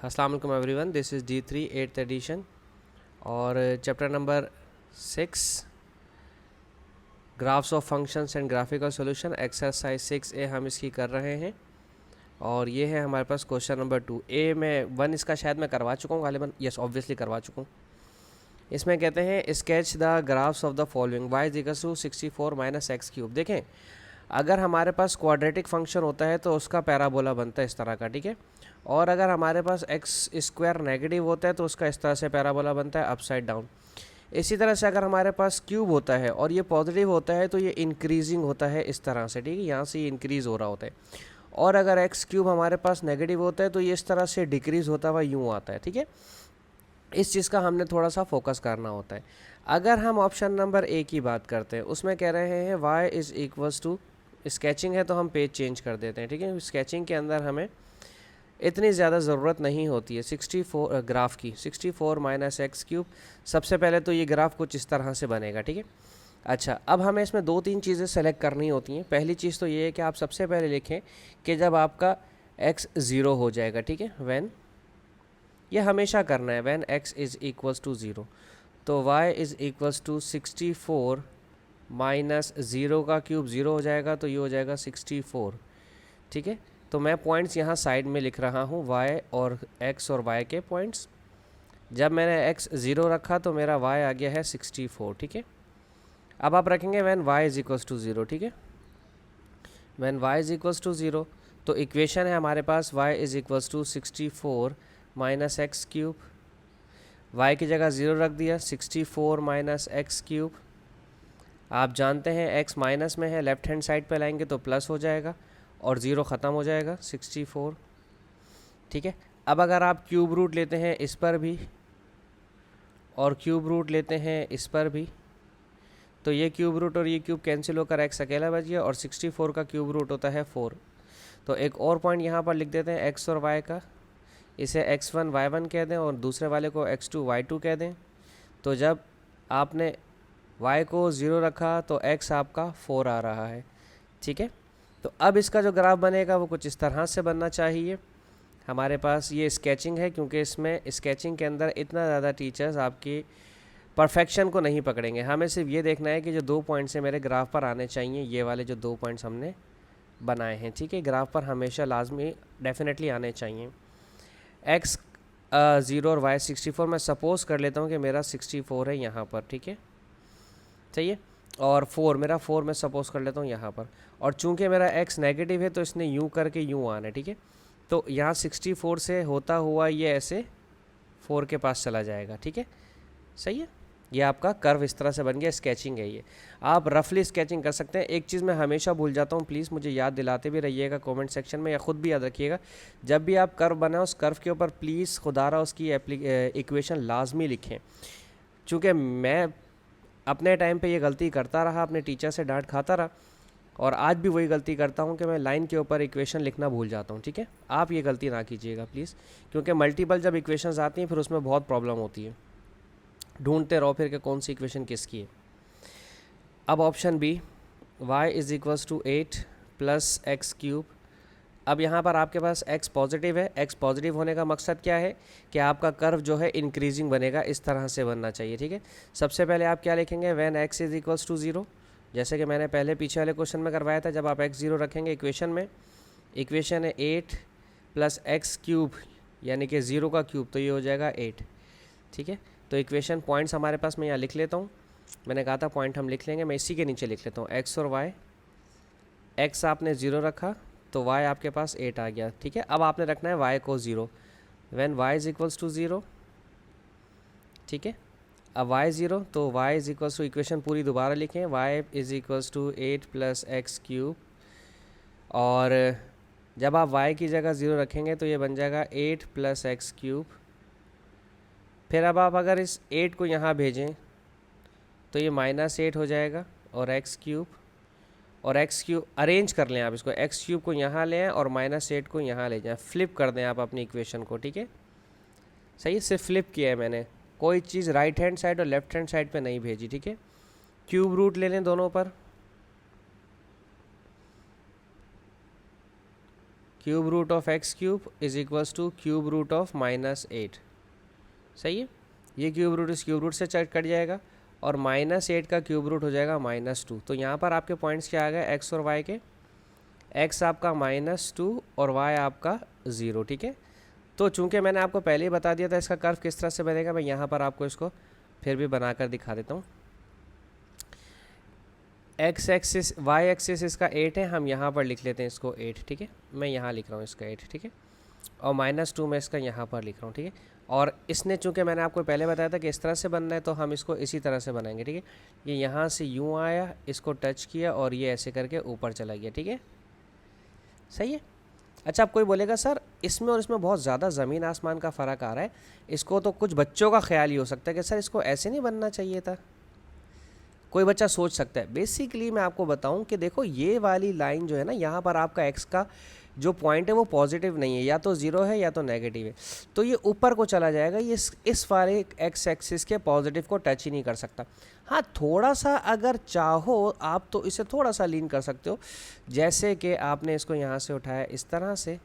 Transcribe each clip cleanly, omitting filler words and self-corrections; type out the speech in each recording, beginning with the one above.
अस्सलाम वालेकुम everyone, this is D3 8th edition और chapter number 6 graphs of functions and graphical solution exercise 6A हम इसकी कर रहे हैं। और ये है हमारे पास क्वेश्चन नंबर 2A में 1 इसका शायद मैं करवा चुका हूँ, गालिबन यस ऑब्वियसली करवा चुका हूँ। इसमें कहते हैं sketch the graphs of the following y is equal to 64 minus X cube. देखें, अगर हमारे पास क्वाड्रेटिक फंक्शन होता है तो उसका पैराबोला बनता है इस तरह का, ठीक है। और अगर हमारे पास एक्स स्क्वायर नेगेटिव होता है तो उसका इस तरह से पैराबोला बनता है अपसाइड डाउन। इसी तरह से अगर हमारे पास क्यूब होता है और ये पॉजिटिव होता है तो ये इंक्रीजिंग होता है इस तरह से, ठीक है, यहाँ से ये इंक्रीज़ हो रहा होता है। और अगर एक्स क्यूब हमारे पास नेगेटिव होता है तो ये इस तरह से डिक्रीज़ होता हुआ यूँ आता है, ठीक है। इस चीज़ का हमने थोड़ा सा फोकस करना होता है। अगर हम ऑप्शन नंबर ए की बात करते हैं, उसमें कह रहे हैं y is equals to, sketching है तो हम पेज चेंज कर देते हैं, ठीक है। स्केचिंग के अंदर हमें इतनी ज़्यादा ज़रूरत नहीं होती है 64 ग्राफ की। 64 माइनस एक्स क्यूब, सबसे पहले तो ये ग्राफ कुछ इस तरह से बनेगा, ठीक है। अच्छा, अब हमें इसमें 2-3 चीज़ें सेलेक्ट करनी होती हैं। पहली चीज़ तो ये है कि आप सबसे पहले लिखें कि जब आपका x 0 हो जाएगा, ठीक है, व्हेन, ये हमेशा करना है, when x is equals to 0, तो y is equals to 64 minus 0 का क्यूब 0 हो जाएगा तो ये हो जाएगा 64, ठीक है। तो मैं पॉइंट्स यहाँ साइड में लिख रहा हूँ, y और x और y के पॉइंट्स। जब मैंने x 0 रखा तो मेरा y आ गया है 64, ठीक है। अब आप रखेंगे when y is equals to 0, ठीक है। When y is equals to 0 तो इक्वेशन है हमारे पास y is equals to 64 minus X cube, y की जगह 0 रख दिया, 64 माइनस एक्स क्यूब। आप जानते हैं x माइनस में है, लेफ्ट हैंड साइड पे लाएंगे तो प्लस हो जाएगा और 0 ख़त्म हो जाएगा 64, ठीक है। अब अगर आप क्यूब रूट लेते हैं इस पर भी और क्यूब रूट लेते हैं इस पर भी, तो ये क्यूब रूट और ये क्यूब कैंसिल होकर x अकेला बच गया और 64 का क्यूब रूट होता है 4। तो एक और पॉइंट यहाँ पर लिख देते हैं x और y का, इसे x1 y1 कह दें और दूसरे वाले को x2 y2 कह दें। तो जब आपने y को 0 रखा तो x आपका 4 आ रहा है, ठीक है। तो अब इसका जो ग्राफ बनेगा वो कुछ इस तरह से बनना चाहिए। हमारे पास ये स्केचिंग है, क्योंकि इसमें स्केचिंग के अंदर इतना ज़्यादा टीचर्स आपकी परफेक्शन को नहीं पकड़ेंगे। हमें सिर्फ ये देखना है कि जो 2 पॉइंट्स हैं मेरे ग्राफ पर आने चाहिए, ये वाले जो 2 पॉइंट्स हमने बनाए हैं, ठीक है, ग्राफ पर हमेशा लाजमी डेफिनेटली आने चाहिए। x 0 और y 64, मैं सपोज़ कर लेता हूँ कि मेरा 64 है यहाँ पर, ठीक है, चाहिए, और 4 मेरा 4 मैं सपोज़ कर लेता हूँ यहाँ पर। और चूंकि मेरा x नेगेटिव है तो इसने यूँ करके यूँ आना है, ठीक है। तो यहाँ 64 से होता हुआ ये ऐसे 4 के पास चला जाएगा, ठीक है, सही है। ये आपका कर्व इस तरह से बन गया, स्केचिंग है ये। आप रफली स्केचिंग कर सकते हैं। एक चीज़ मैं हमेशा भूल जाता हूँ, प्लीज़ मुझे याद दिलाते भी रहिएगा कमेंट सेक्शन में, या ख़ुद भी याद रखिएगा, जब भी आप कर्व बनाएं उस कर्व के ऊपर प्लीज़ खुदारा उसकी इक्वेशन लाजमी लिखें। चूँकि मैं अपने टाइम पे ये गलती करता रहा, अपने टीचर से डांट खाता रहा, और आज भी वही गलती करता हूँ कि मैं लाइन के ऊपर इक्वेशन लिखना भूल जाता हूँ, ठीक है। आप ये गलती ना कीजिएगा प्लीज़, क्योंकि मल्टीपल जब इक्वेशंस आती हैं फिर उसमें बहुत प्रॉब्लम होती है, ढूंढते रहो फिर कि कौन सी इक्वेशन किसकी है। अब option B, y is equals to 8 plus x cube. अब यहाँ पर आपके पास x पॉजिटिव है, x पॉजिटिव होने का मकसद क्या है कि आपका कर्व जो है इंक्रीजिंग बनेगा, इस तरह से बनना चाहिए, ठीक है। सबसे पहले आप क्या लिखेंगे, when x is equals to 0, जैसे कि मैंने पहले पीछे वाले क्वेश्चन में करवाया था। जब आप x 0 रखेंगे इक्वेशन में, इक्वेशन है 8 प्लस एक्स क्यूब यानी कि 0 का क्यूब, तो ये हो जाएगा 8, ठीक है। तो इक्वेशन पॉइंट्स हमारे पास, मैं यहाँ लिख लेता हूँ, मैंने कहा था पॉइंट हम लिख लेंगे, मैं इसी के नीचे लिख लेता हूँ x और y। x आपने 0 रखा तो y आपके पास 8 आ गया, ठीक है। अब आपने रखना है y को 0, when y is equals to 0, ठीक है। अब y 0 तो y is equals to, equation पूरी दोबारा लिखें, y is equals to 8 plus x cube, और जब आप y की जगह 0 रखेंगे तो ये बन जाएगा 8 प्लस एक्स क्यूब। फिर अब आप अगर इस 8 को यहाँ भेजें तो ये -8 हो जाएगा, और एक्स क्यूब, और एक्स क्यूब अरेंज कर लें आप इसको, एक्स क्यूब को यहाँ ले आएँ और -8 को यहाँ ले जाएँ, फ्लिप कर दें आप अपनी इक्वेशन को, ठीक है, सही है। सिर्फ फ्लिप किया है मैंने, कोई चीज़ राइट हैंड साइड और लेफ्ट हैंड साइड पे नहीं भेजी, ठीक है। क्यूब रूट ले लें दोनों पर, cube root of x cube is equals to cube root of -8। सही है, ये क्यूब रूट इस क्यूब रूट से कट जाएगा और -8 का क्यूब रूट हो जाएगा -2। तो यहाँ पर आपके पॉइंट्स क्या आ गए, एक्स और वाई के। एक्स आपका -2 और वाई आपका 0। ठीक है, तो चूंकि मैंने आपको पहले ही बता दिया था इसका कर्व किस तरह से बनेगा, मैं यहाँ पर आपको इसको फिर भी बनाकर दिखा देता हूँ। एक्स एक्सिस वाई एक्सिस इसका 8 है, हम यहाँ पर लिख लेते हैं इसको 8। ठीक है, मैं यहाँ लिख रहा हूँ इसका 8। ठीक है, और -2 मैं इसका यहाँ पर लिख रहा हूँ। ठीक है, और इसने चूंकि मैंने आपको पहले बताया था कि इस तरह से बनना है, तो हम इसको इसी तरह से बनाएंगे। ठीक है, ये यहाँ से यूँ आया, इसको टच किया और ये ऐसे करके ऊपर चला गया। ठीक है, सही है। अच्छा, अब कोई बोलेगा सर इसमें और इसमें बहुत ज़्यादा ज़मीन आसमान का फ़र्क आ रहा है, इसको तो कुछ बच्चों का ख्याल ही हो सकता है कि सर इसको ऐसे नहीं बनना चाहिए था। कोई बच्चा सोच सकता है। बेसिकली मैं आपको बताऊं कि देखो ये वाली लाइन जो है ना, यहाँ पर आपका एक्स का जो पॉइंट है वो पॉजिटिव नहीं है, या तो ज़ीरो है या तो नेगेटिव है, तो ये ऊपर को चला जाएगा, ये इस वाले एक्स एक्सिस के पॉजिटिव को टच ही नहीं कर सकता। हाँ, थोड़ा सा अगर चाहो आप तो इसे थोड़ा सा लीन कर सकते हो, जैसे कि आपने इसको यहाँ से उठाया इस तरह से,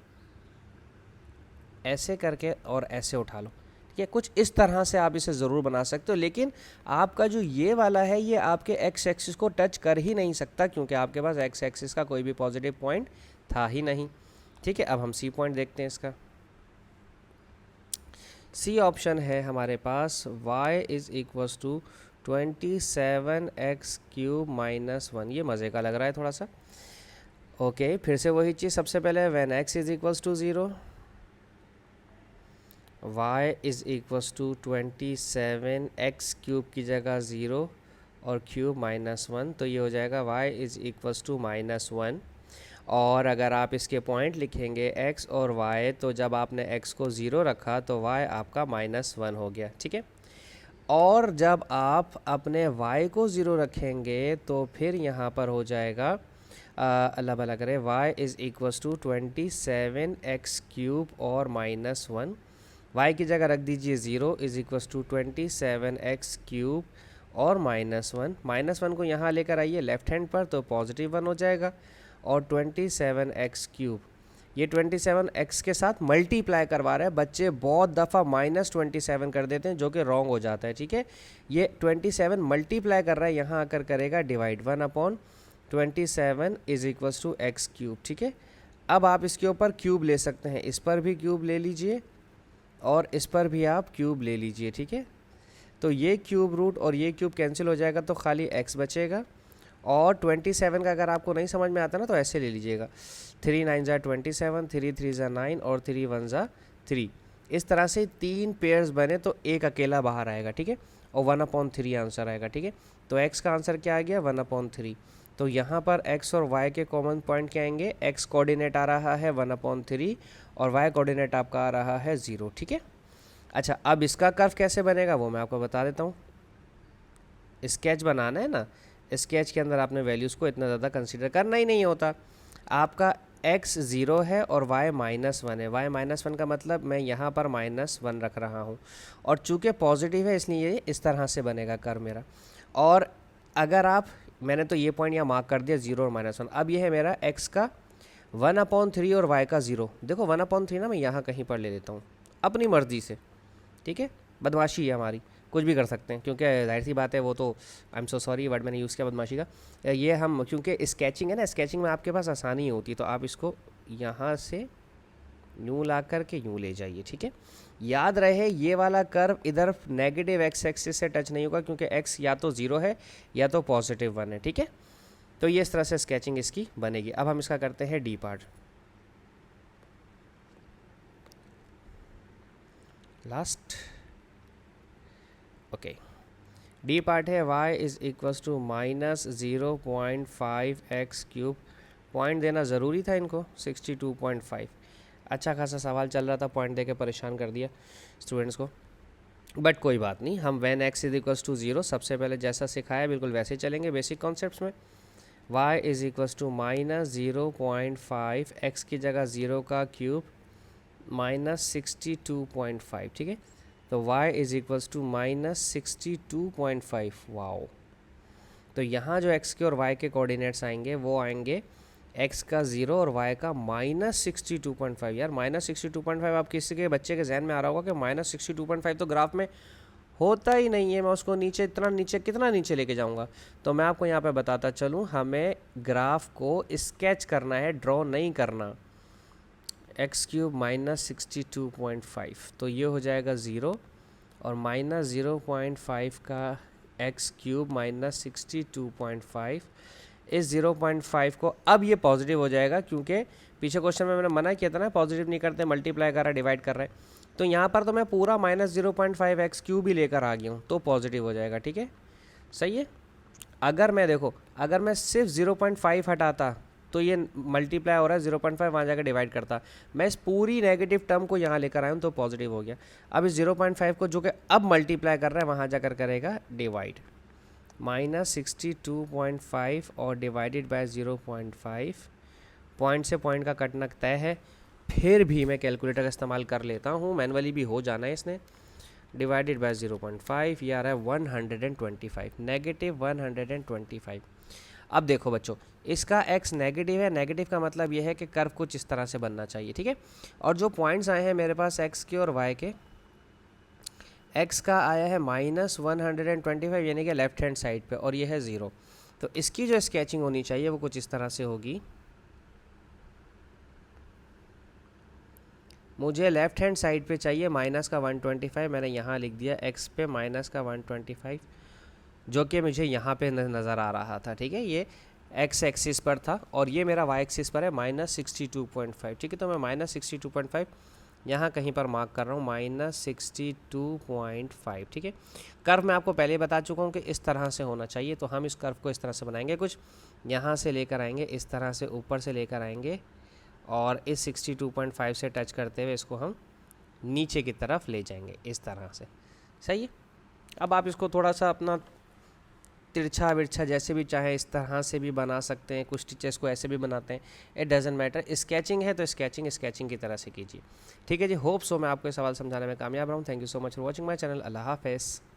ऐसे करके और ऐसे उठा लो। ठीक है, कुछ इस तरह से आप इसे ज़रूर बना सकते हो, लेकिन आपका जो ये वाला है ये आपके एक्स एक्सिस को टच कर ही नहीं सकता, क्योंकि आपके पास एक्स एक्सिस का कोई भी पॉजिटिव पॉइंट था ही नहीं। ठीक है, अब हम सी पॉइंट देखते हैं इसका। सी ऑप्शन है हमारे पास y is equals to 27x³ -1। ये मज़े का लग रहा है थोड़ा सा। ओके, फिर से वही चीज़, सबसे पहले when x is equals to 0, y is equals to 27x³ की जगह 0 और क्यूब -1, तो ये हो जाएगा y इज़ इक्वल्स टू -1। और अगर आप इसके पॉइंट लिखेंगे x और y, तो जब आपने x को 0 रखा तो y आपका -1 हो गया। ठीक है, और जब आप अपने y को 0 रखेंगे तो फिर यहाँ पर हो जाएगा अल्लाह भला करे, y is equals to 27x³ और -1। y की जगह रख दीजिए 0 इज़ इक्वल्स टू 27x³ और -1। -1 को यहाँ लेकर आइए लेफ्ट हैंड पर, तो +1 हो जाएगा। और 27x³, ये 27x के साथ मल्टीप्लाई करवा रहा है। बच्चे बहुत दफ़ा -27 कर देते हैं, जो कि रॉन्ग हो जाता है। ठीक है, ये 27 मल्टीप्लाई कर रहा है, यहाँ आकर करेगा divide, 1/27 is equals to x³। ठीक है, अब आप इसके ऊपर क्यूब ले सकते हैं, इस पर भी क्यूब ले लीजिए और इस पर भी आप क्यूब ले लीजिए। ठीक है, तो ये क्यूब रूट और ये क्यूब कैंसिल हो जाएगा, तो खाली x बचेगा। और 27 का अगर आपको नहीं समझ में आता ना, तो ऐसे ले लीजिएगा, 3 9 ज़ा 27, 3 3 ज़ा 9 और 3 1 ज़ा 3। इस तरह से 3 पेयर्स बने तो एक अकेला बाहर आएगा। ठीक है, और 1/3 आंसर आएगा। ठीक है, तो x का आंसर क्या आ गया, 1/3। तो यहाँ पर x और y के कॉमन पॉइंट क्या आएंगे, x कोऑर्डिनेट आ रहा है 1/3 और y कोऑर्डिनेट आपका आ रहा है 0। ठीक है, अच्छा, अब इसका कर्व कैसे बनेगा वो मैं आपको बता देता हूँ। स्केच बनाना है ना, स्केच के अंदर आपने वैल्यूज़ को इतना ज़्यादा कंसीडर करना ही नहीं होता। आपका x 0 है और y -1 है। y -1 का मतलब मैं यहाँ पर -1 रख रहा हूँ, और चूँकि पॉजिटिव है इसलिए ये इस तरह से बनेगा कर्व मेरा। और अगर आप, मैंने तो ये पॉइंट यहाँ मार्क कर दिया 0 और -1। अब ये है मेरा x का 1/3 और y का 0। देखो 1/3 ना मैं यहाँ कहीं पर ले लेता हूँ अपनी मर्ज़ी से। ठीक है, बदमाशी है हमारी, कुछ भी कर सकते हैं, क्योंकि जाहिर सी बात है वो तो, I am so sorry word मैंने यूज़ किया बदमाशी का। ये हम, क्योंकि स्केचिंग है ना, स्केचिंग में आपके पास आसानी होती है, तो आप इसको यहाँ से यूँ ला कर के यूँ ले जाइए। ठीक है, याद रहे ये वाला कर्व इधर नेगेटिव एक्स एक्सिस से टच नहीं होगा, क्योंकि एक्स या तो 0 है या तो +1 है। ठीक है, तो ये इस तरह से स्केचिंग इसकी बनेगी। अब हम इसका करते हैं D part, last. Okay, D part है y is equals to -0.5x³। Point देना ज़रूरी था इनको, 62.5। अच्छा खासा सवाल चल रहा था, पॉइंट दे के परेशान कर दिया स्टूडेंट्स को, बट कोई बात नहीं। हम when x is equals to 0 सबसे पहले जैसा सिखाया बिल्कुल वैसे चलेंगे बेसिक कॉन्सेप्ट्स में। y is equals to -0.5, x की जगह 0 का क्यूब -62.5। ठीक है, तो y is equals to -62.5। Wow, तो यहाँ जो x के और y के कोऑर्डिनेट्स आएंगे वो आएंगे एक्स का 0 और वाई का -62.5। यार -62.5 आप किसी के बच्चे के जहन में आ रहा होगा कि -62.5 तो ग्राफ में होता ही नहीं है, मैं उसको नीचे इतना नीचे कितना नीचे लेके जाऊंगा। तो मैं आपको यहाँ पे बताता चलूँ, हमें ग्राफ को स्केच करना है, ड्रॉ नहीं करना। x³ -62.5 तो ये हो जाएगा 0 और -0.5 का x³ -62.5 इस 0.5 को अब ये पॉजिटिव हो जाएगा, क्योंकि पीछे क्वेश्चन में मैंने मना किया था ना पॉजिटिव नहीं करते, मल्टीप्लाई कर रहा है डिवाइड कर रहा है। तो यहाँ पर तो मैं पूरा -0.5 x³ ही लेकर आ गया हूँ, तो पॉजिटिव हो जाएगा। ठीक है, सही है। अगर मैं देखो, अगर मैं सिर्फ 0.5 हटाता तो ये मल्टीप्लाई हो रहा है 0.5 वहाँ जाकर डिवाइड करता, मैं इस पूरी नेगेटिव टर्म को यहाँ लेकर आया हूँ तो पॉजिटिव हो गया। अब इस 0.5 को जो कि अब मल्टीप्लाई कर रहा है वहाँ जाकर करेगा डिवाइड, -62.5 और डिवाइडेड बाय 0.5, पॉइंट से पॉइंट का कटना तय है। फिर भी मैं कैलकुलेटर का इस्तेमाल कर लेता हूँ, मैनुअली भी हो जाना है इसने। डिवाइडेड बाय 0.5 ये आ रहा है 125, -125। अब देखो बच्चों, इसका x नेगेटिव है, नेगेटिव का मतलब ये है कि कर्व कुछ इस तरह से बनना चाहिए। ठीक है, और जो पॉइंट्स आए हैं मेरे पास x के और y के, x का आया है -125 यानी कि लेफ्ट हैंड साइड पे, और ये है 0। तो इसकी जो स्केचिंग होनी चाहिए वो कुछ इस तरह से होगी। मुझे लेफ्ट हैंड साइड पे चाहिए -125, मैंने यहाँ लिख दिया x पे -125, जो कि मुझे यहाँ पे नज़र आ रहा था। ठीक है, ये x एक्सिस पर था और ये मेरा y एक्सिस पर है -62.5। ठीक है, तो मैं -62.5 यहाँ कहीं पर मार्क कर रहा हूँ, -62.5। ठीक है, कर्व मैं आपको पहले बता चुका हूँ कि इस तरह से होना चाहिए, तो हम इस कर्व को इस तरह से बनाएंगे, कुछ यहाँ से लेकर आएंगे, इस तरह से ऊपर से लेकर आएंगे और इस 62.5 से टच करते हुए इसको हम नीचे की तरफ ले जाएंगे इस तरह से। सही है, अब आप इसको थोड़ा सा अपना तिरछा विरछा जैसे भी चाहे इस तरह से भी बना सकते हैं, कुछ टीचर्स को ऐसे भी बनाते हैं, इट डजेंट मैटर। स्केचिंग है तो स्केचिंग की तरह से कीजिए। ठीक है जी, होप सो मैं आपको सवाल समझाने में कामयाब रहा हूँ। Thank you so much for watching my channel. अल्लाह हाफ़िज़।